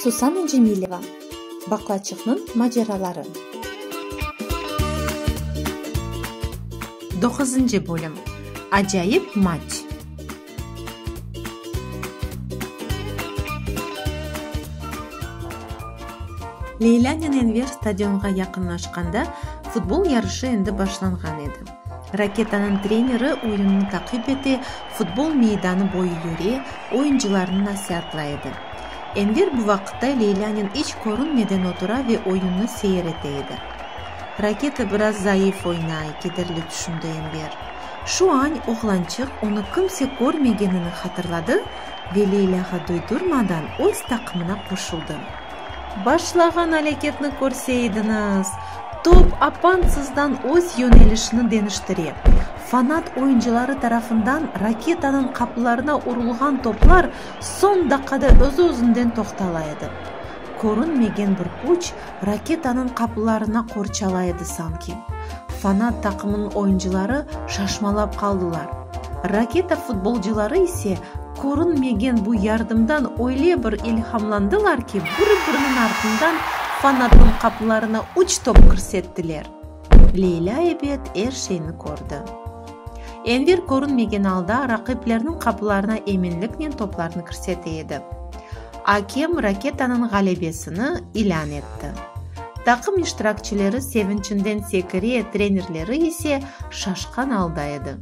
Сусана Джемилева. Баклачыкнын мажаралары. 9-бөлім. Ажайып матч. Лейла менен Энвер стадионга якынлашканда футбол ярышы энди башланган эди. Ракетанын тренери оюнун такып эти, футбол мейданы бою юре, оюнчуларын насихатлайды. Энвер бу вакытта Лейланын ич көрүнмөдөн отура ве оюнну сейретейди. Ракета бираз заиф ойнай, кедерли түшүндү Энвер. Шу ань огланчык уну кимсе көрмөгөнүн катырлады ве Лейлага дойдурмадан өз такымына кошулду. Башлаган аракетни көрсөйдүңүз. Топ апансыздан өз йөнелишini деништире. Фанат оюнчулары тарафынан ракетанын капыларына урулган топлар son дакада өз-өзүндөн токтолайды. Көрүнмөгөн бир күч ракетанын капыларына корчалайды санки. Фанат такымынын оюнчулары шашмалап калдылар. Ракета футболчулары исе көрүнмөгөн бу жардымдан ойле бир илхамландылар ки, бири-биринин артынан фанаттын капыларына уч топ кирсеттилер. Лейла эбет эршейни көрдү. Энвер көрүнмөгөн алда ракиплеринин капыларына эминлик менен топларын кирсетейди. Акем ракетанын галебесini илан этти. Такым иштиракчылары севинчинден секире, тренерлери исе шашкан алда эди.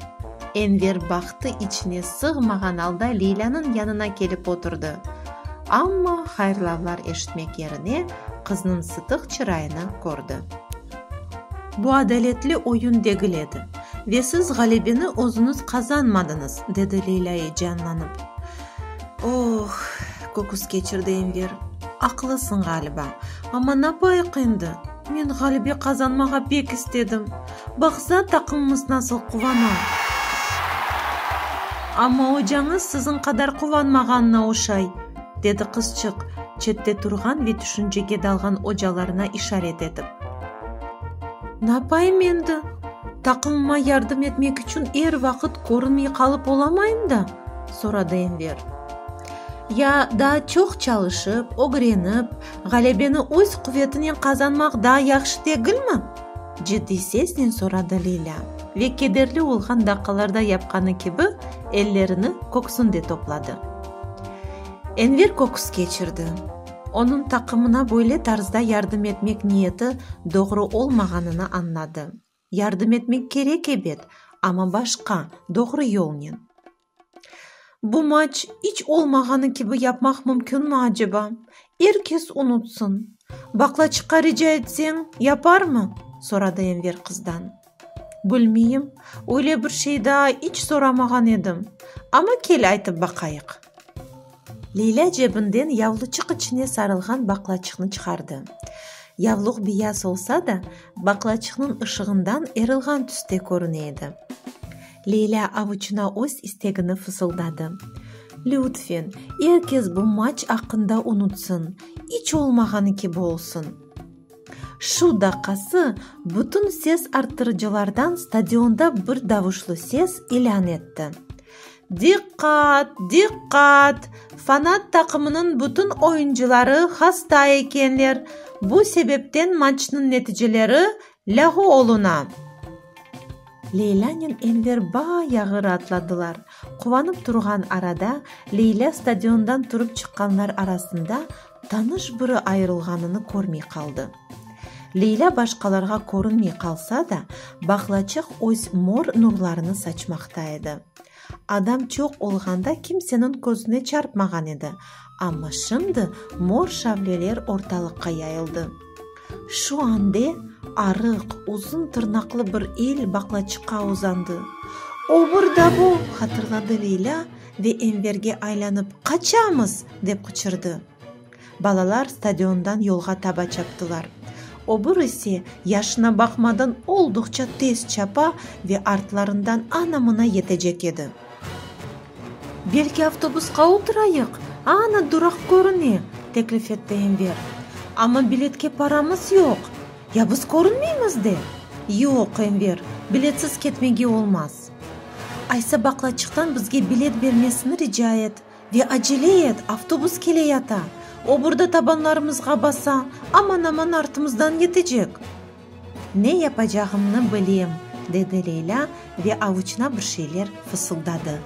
Энвер бакты ичине сыгмаган алда Лейланын янына келип отурду. Амма хайырлаулар эшитмек ерине кызынын сытык чырайын көрдү. Бу адалеттүү оюн дегиледи. Ве сиз галебени өзүңүз казанмадыңыз, деди Лейла жанланып. Ох, көкүс кечирди Энвер. Аклысың галиба. Амма напай кыйынды. Мен галебе казанмага бек истедим. Бакса такымыбыз насыл кубана. Амма ожаңыз сизин кадар кубанмаганына ошай, деди кызчык, четте турган ве түшүнчөгө далган ожаларына ишарет этип. Напай менди такымыма жардым этмек үчүн эр вакыт көрүнмөй калып боламайм да, сурады Энвер. Я да чок чалышып, огренип, галебени өз кубветинен казанмак да жакшы дегилми? Жиддий сез менен сурады Лейла. Ве кедерли болгон дакаларда япканы кеби эллерини көксүндө топлады. Энвер көкүс кечирди. Онун такымына бойле тарзда жардым этмек ниети догру олмаганын андады. Жардым этмек керек эбет, ама башка, догру жол менен. Бу матч ич олмаганы кеби япмак мүмкүнмү ажаба? Эркес унутсун. Баклачыкка рижа этсең, япармы? Сурады Энвер кыздан. Билмейм, ойле бир шейда ич сорамаган эдим. Ама кел айтып бакайык. Лейла жебинден явлычык ичине сарылган баклачыкны чыгарды. Явлук бияс болса да, баклачыкнын ышыгындан эрилган түстө көрүнөдү. Лейла авучуна өз истегини фысылдады. Лютфен, эркес бу матч акында унутсун, ич олмаганы кеби болсун. Шу дакасы бүтүн сес арттырыcılardan стадионда бир давышлуу сес илан этти. Диккат, диккат! Фанат такымынын бүтүн оюнчулары хаста экенлер. Бу себептен матчтын нетижелери лагу олуна. Лейла менен Энвер баягы атладылар. Кубанып турган арада Лейла стадиондан туруп чыккандар арасында таныш бири айрылганын көрмөй калды. Лейла башкаларга көрүнмөй калса да, баклачык өз мор нурларын сачмактайды. Адам чок олганда кимсенин көзүнө чарпмаган эди, амма шымды мор шавлелер орталыкка яйылды. Шу анде арык, узун тырнаклы бир эл баклачыкка узанды. Обур да бу, катырлады Лейла ве Энверге айланып, качамыз деп кычырды. Балалар стадиондан жолго таба чаптылар. Обур исе яшына бакмадан олдукча тез чапа ве артларынан ана-мына жетежек эди. Белки автобуска отурайык, ана дурак көрүнө, теклиф этти Энвер. Ама билетке парамыз жок. Я биз көрүнмөйбүз де. Жок, Энвер, билетсиз кетмеге болмас. Айса баклачыктан бизге билет бермесин рижа эт. Ве ажеле эт, автобус келе ята. обурда табанlarımızga баса, аман-аман артымыздан кетecek. Ne yapacağımı bileyim, dedi Leyla ve avuçuna bir şeyler fısıldadı.